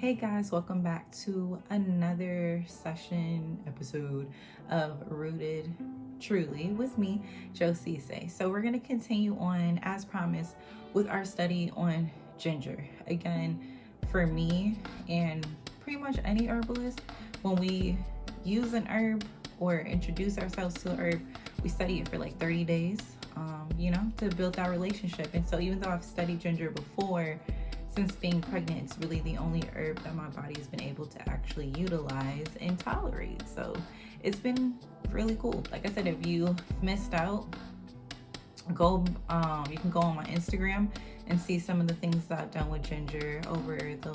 Hey guys, welcome back to another episode of Rooted Truly with me, SESAY. So we're going to continue on, as promised, with our study on ginger. Again, for me and pretty much any herbalist, when we use an herb or introduce ourselves to an herb, we study it for like 30 days, to build that relationship. And so even though I've studied ginger before, since being pregnant, it's really the only herb that my body has been able to actually utilize and tolerate. So it's been really cool. Like I said, if you missed out, you can go on my Instagram and see some of the things that I've done with ginger over the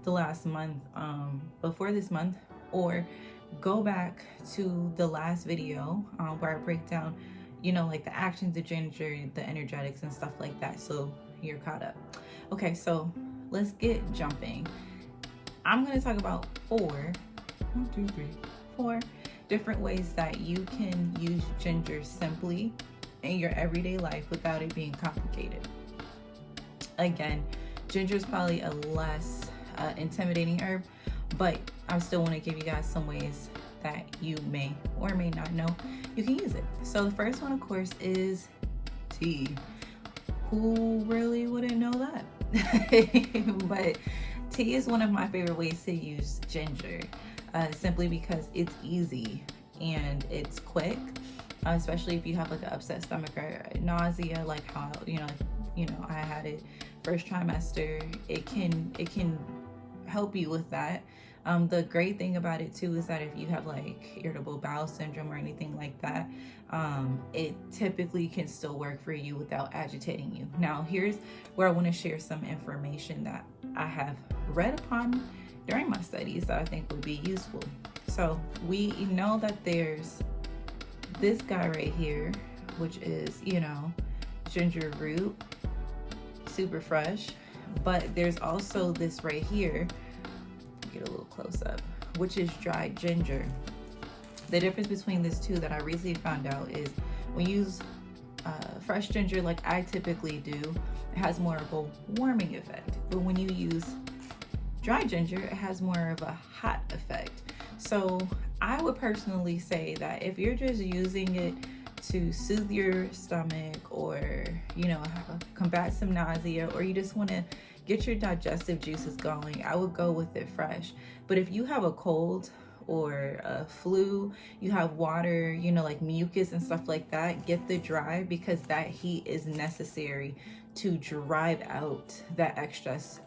last month, before this month, or go back to the last video where I break down, like the actions of ginger, the energetics and stuff like that. So you're caught up. Okay, so let's get jumping. I'm going to talk about four different ways that you can use ginger simply in your everyday life without it being complicated. Again, ginger is probably a less intimidating herb, but I still want to give you guys some ways that you may or may not know you can use it. So the first one, of course, is tea. Who really wouldn't know that? But tea is one of my favorite ways to use ginger, simply because it's easy and it's quick, especially if you have like an upset stomach or nausea, like how I had it first trimester. It can help you with that. The great thing about it too is that if you have like irritable bowel syndrome or anything like that, it typically can still work for you without agitating you. Now, here's where I want to share some information that I have read upon during my studies that I think would be useful. So we know that there's this guy right here, which is, ginger root, super fresh, but there's also this right here, get a little close up, which is dried ginger. The difference between these two that I recently found out is when you use fresh ginger like I typically do, it has more of a warming effect, but when you use dry ginger, it has more of a hot effect. So I would personally say that if you're just using it to soothe your stomach, or combat some nausea, or you just want to get your digestive juices going, I would go with it fresh. But if you have a cold or a flu, you have water, like mucus and stuff like that, get the dry, because that heat is necessary to drive out that excess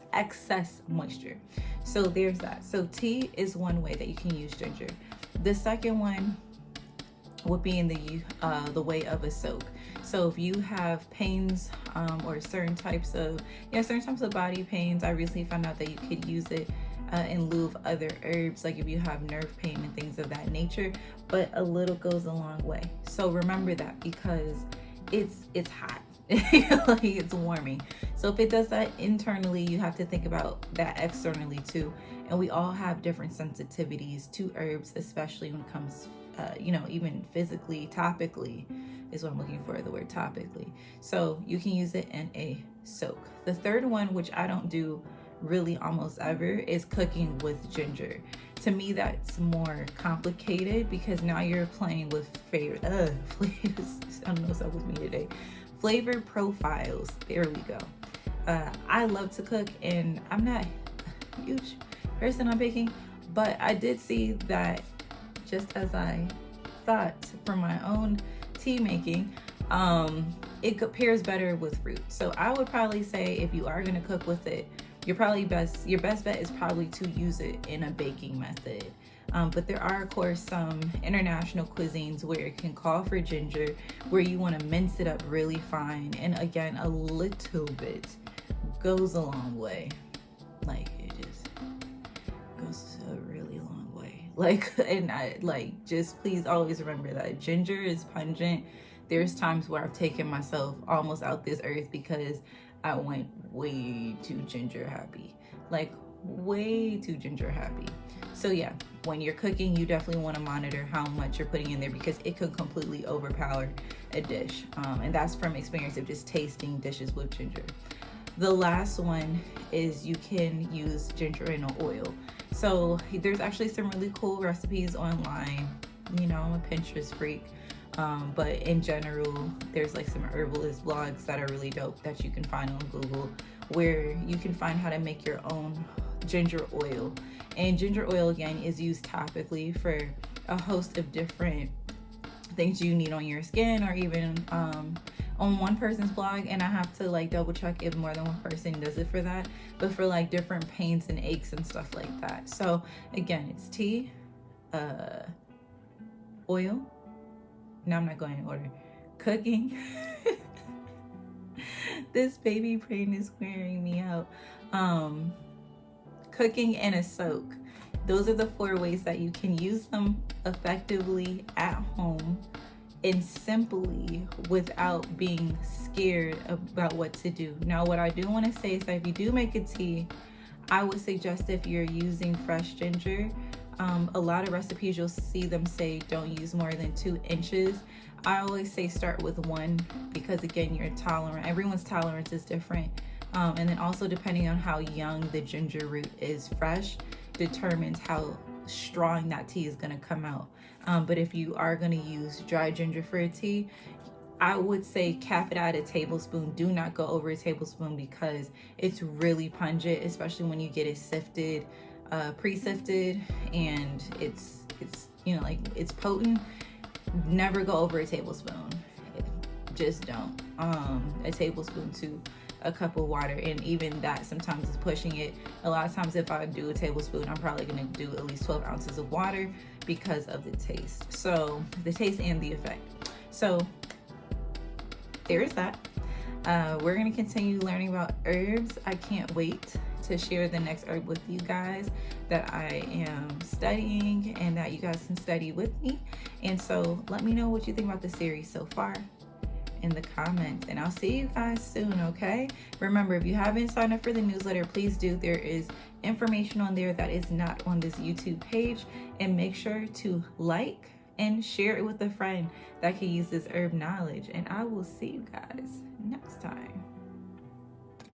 moisture. So there's that. So tea is one way that you can use ginger. The second one would be in the way of a soak. So if you have pains, or certain types of body pains, I recently found out that you could use it in lieu of other herbs, like if you have nerve pain and things of that nature. But a little goes a long way. So remember that, because it's hot. Like it's warming. So if it does that internally, you have to think about that externally too. And we all have different sensitivities to herbs, especially when it comes even physically, topically is what I'm looking for, the word topically. So you can use it in a soak. The third one, which I don't do really almost ever, is cooking with ginger. To me, that's more complicated, because now you're playing with flavors. I don't know what's up with me today. Flavor profiles. There we go. I love to cook, and I'm not a huge person on baking, but I did see that, just as I thought for my own tea making, it pairs better with fruit. So I would probably say, if you are going to cook with it, your best bet is probably to use it in a baking method. But there are, of course, some international cuisines where it can call for ginger, where you want to mince it up really fine. And again, a little bit goes a long way. Like, it just goes a really long way. Just please always remember that ginger is pungent. There's times where I've taken myself almost out this earth because I went way too ginger happy. Like, way too ginger happy. So yeah, when you're cooking, you definitely want to monitor how much you're putting in there, because it could completely overpower a dish. And that's from experience of just tasting dishes with ginger. The last one is you can use ginger in oil. So there's actually some really cool recipes online. You know, I'm a Pinterest freak. But in general, there's like some herbalist blogs that are really dope that you can find on Google, where you can find how to make your own ginger oil. And ginger oil, again, is used topically for a host of different things you need on your skin, or even on one person's blog, and I have to like double check if more than one person does it for that, but for like different pains and aches and stuff like that. So again, it's tea, oil. Now I'm not going in order. Cooking. This baby brain is wearing me out. Cooking and a soak. Those are the 4 ways that you can use them effectively at home and simply without being scared about what to do. Now, what I do want to say is that if you do make a tea, I would suggest, if you're using fresh ginger, a lot of recipes you'll see them say don't use more than 2 inches. I always say start with 1, because again, you're tolerant. Everyone's tolerance is different. And then also, depending on how young the ginger root is fresh, determines how strong that tea is going to come out. But if you are going to use dry ginger for a tea, I would say cap it at a tablespoon. Do not go over a tablespoon, because it's really pungent, especially when you get it sifted, pre-sifted, and it's you know, like, it's potent. Never go over a tablespoon. Just don't. A tablespoon to a cup of water, and even that sometimes is pushing it. A lot of times if I do a tablespoon, I'm probably going to do at least 12 ounces of water, because of the taste. So the taste and the effect. So there's that. We're going to continue learning about herbs. I can't wait to share the next herb with you guys that I am studying, and that you guys can study with me. And so let me know what you think about the series so far in the comments, and I'll see you guys soon. Okay, remember, if you haven't signed up for the newsletter, please do. There is information on there that is not on this YouTube page, and make sure to like and share it with a friend that can use this herb knowledge. And I will see you guys next time.